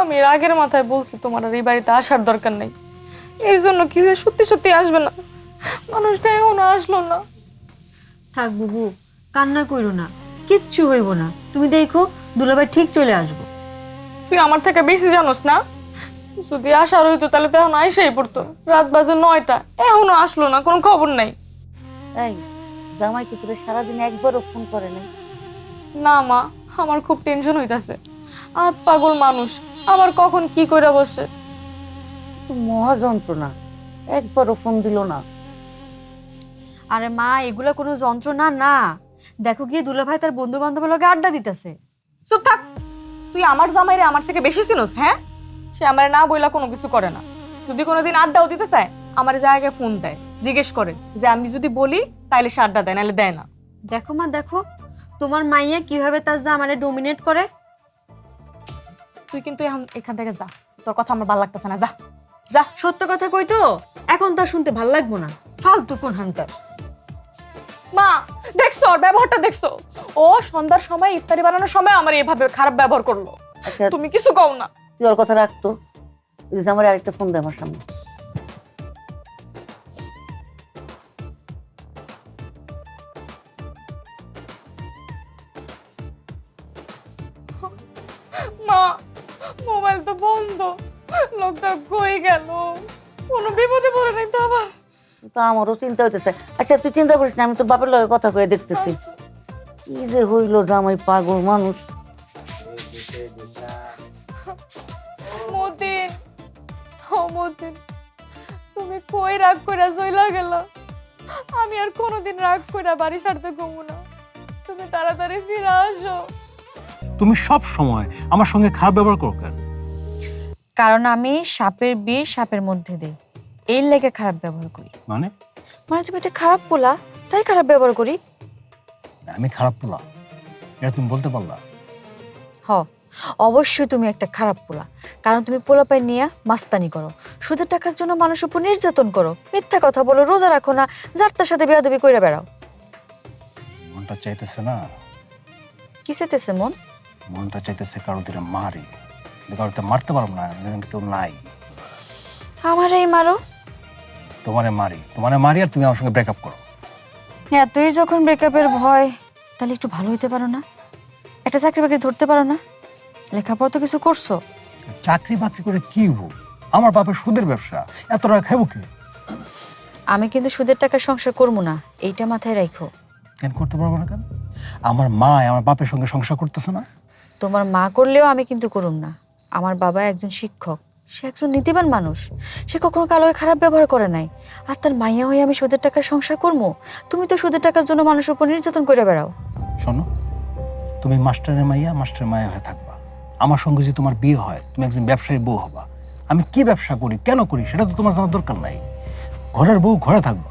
আমি এর আগের মাথায় বলছি তোমার আর এই বাড়িতে আসার দরকার নেই, এই জন্য কি যে সত্যি সত্যি আসবে না, মানুষটা এখনো আসলো না। থাক বুবু, কান্না কইরো না, কিচ্ছু হইব না। তুমি দেখো দুলাভাই ঠিক চলে আসবো। তুই আমার থেকে বেশি জানোস না, যদি আসার হইতো তাহলে তো এখন আইসাই পড়তো। রাত বাজে 9টা, এখনো আসলো না, কোনো খবর নাই। এই জামাই কি তোরে সারাদিন একবারও ফোন করে নাই? না মা, আমার খুব টেনশন হইতাছে। পাগল মানুষ, আবার কখন কি কইরা বসে। তো মহা যন্ত্রণা, একবারও ফোন দিল না। আরে মা, এগুলা কোনো যন্ত্রণা না। দেখো গিয়ে দুলাভাই তার বন্ধু বান্ধবের লগে আড্ডা দিতেছে। চুপ থাক, তুই আমার জামাইরে আমার থেকে বেশি চিনোস? হ্যাঁ, সে আমারে না বইলা কোনো কিছু করে না। যদি কোনোদিন আড্ডাও দিতে চায় আমার জায়গায় ফোন দেয়, জিজ্ঞেস করে যে আমি যদি বলি তাইলে সে আড্ডা দেয়, নাহলে দেয় না। দেখো মা, দেখো তোমার মাইয়া কিভাবে তার জামাইরে ডমিনেট করে। তুই কিন্তু এখান থেকে যা, তোর কথা আমার ভালো লাগতেছে না, যা যা। সত্য কথা কই তো, এখন তো আর শুনতে ভাল লাগবো না। ফালতু কোন হাঙ্কার। মা দেখছো ওর ব্যবহারটা, দেখছো? ও সন্ধ্যার সময় ইফতারি বানানোর সময় আমার এভাবে খারাপ ব্যবহার করলো। আচ্ছা তুমি কিছু কও না। তুই ওর কথা রাখতো, জামাই আরেকটা ফোন দে আমার সামনে। মা মোবাইল তো বন্ধ, লোকটা কই গেল? কোনো বিপদে পড়ে নাই তো আবার? তো আমারও চিন্তা হইতেছে। আচ্ছা তুই চিন্তা করিস না, আমি তো বাপের লগে কথা কয়ে দেখতেছি। কি যে হইলো, জামাই পাগল মানুষ। মতিন, ও মতিন, তুমি কই রাগ কইরা চইলা গেলা? আমি আর কোনোদিন রাগ কইরা বাড়ি ছাড়তে কমু না, তুমি তাড়াতাড়ি ফিরে আসো। তুমি সব সময় আমার সঙ্গে খারাপ ব্যবহার করো কেন? কারণ আমি সাপের বিষ সাপের মধ্যে দেই, এর লেগে খারাপ ব্যবহার করি। মানে মানে তুমি একটা খারাপ পোলা, তাই খারাপ ব্যবহার করি। আমি খারাপ পোলা, এটা তুমি বলতে পারলা? হ, অবশ্যই তুমি একটা খারাপ পোলা, কারণ তুমি পোলাপাই নিয়ে মাস্তানি করো, সুদের টাকার জন্য মানুষের উপর নির্যাতন করো, মিথ্যা কথা বলো, রোজা রাখো না, যার তার সাথে বেয়াদবি কইরা বেড়াও। মনটা চাইতেছে না, কি চাইতেছে মন? মনটা চাইতেছে কারো দিনে মারি, কিন্তু কারোতে মারতে পারবো না, কেউ নাই। আমার এই মারো। তোমারে মারি আর তুমি আমার সঙ্গে ব্রেকআপ করো। হ্যাঁ, তুই যখন ব্রেকআপের ভয়, তাহলে একটু ভালো হইতে পারো না? একটা চাকরি বাকরি ধরতে পারো না? লেখাপড়া তো কিছু করছো। চাকরি বাকরি করে কি হবো? আমার বাপের সুদের ব্যবসা, এত টাকা খাবো কি? আমি কিন্তু সুদের টাকা সংসার করবো না, এইটা মাথায় রাখো। কেন করতে পারবো না কেন? আমার মা আমার বাপের সঙ্গে সংসার করতেছে না? তোমার মা করলেও আমি কিন্তু করুম না। আমার বাবা একজন শিক্ষক, সে একজন নীতিবান মানুষ, সে কখনো কারো লগে খারাপ ব্যবহার করে নাই। আর তার মাইয়া হয়ে আমি সুদের টাকার সংসার করবো? তুমি তো সুদের টাকার জন্য মানুষের উপর নির্যাতন করে বেড়াও। শোনো, তুমি মাস্টারের মাইয়া হয়ে থাকবা। আমার সঙ্গে যদি তোমার বিয়ে হয়, তুমি একজন ব্যবসায়ী বউ হবা। আমি কি ব্যবসা করি, কেন করি, সেটা তো তোমার জানার দরকার নাই। ঘরের বউ ঘরে থাকবা।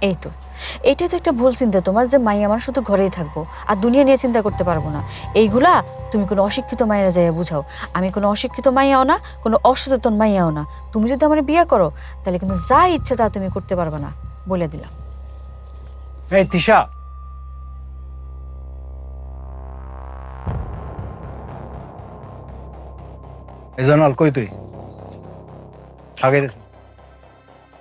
এই তো, এইটাই তো একটা ভুল চিন্তা তোমার, যে মাইয়া আমার শুধু ঘরেই থাকবো আর দুনিয়া নিয়ে চিন্তা করতে পারবো না। এইগুলা তুমি কোনো অশিক্ষিত মাইয়া যাইয়া বুঝাও। আমি কোনো অশিক্ষিত মাইয়াও না, কোনো অসচেতন মাইয়াও না। তুমি যদি আমার বিয়ে করো, তাহলে কিন্তু যা ইচ্ছে তা তুমি করতে পারবে না, বলে দিলাম। এই তিশা, এই জন্য কই তুই আগে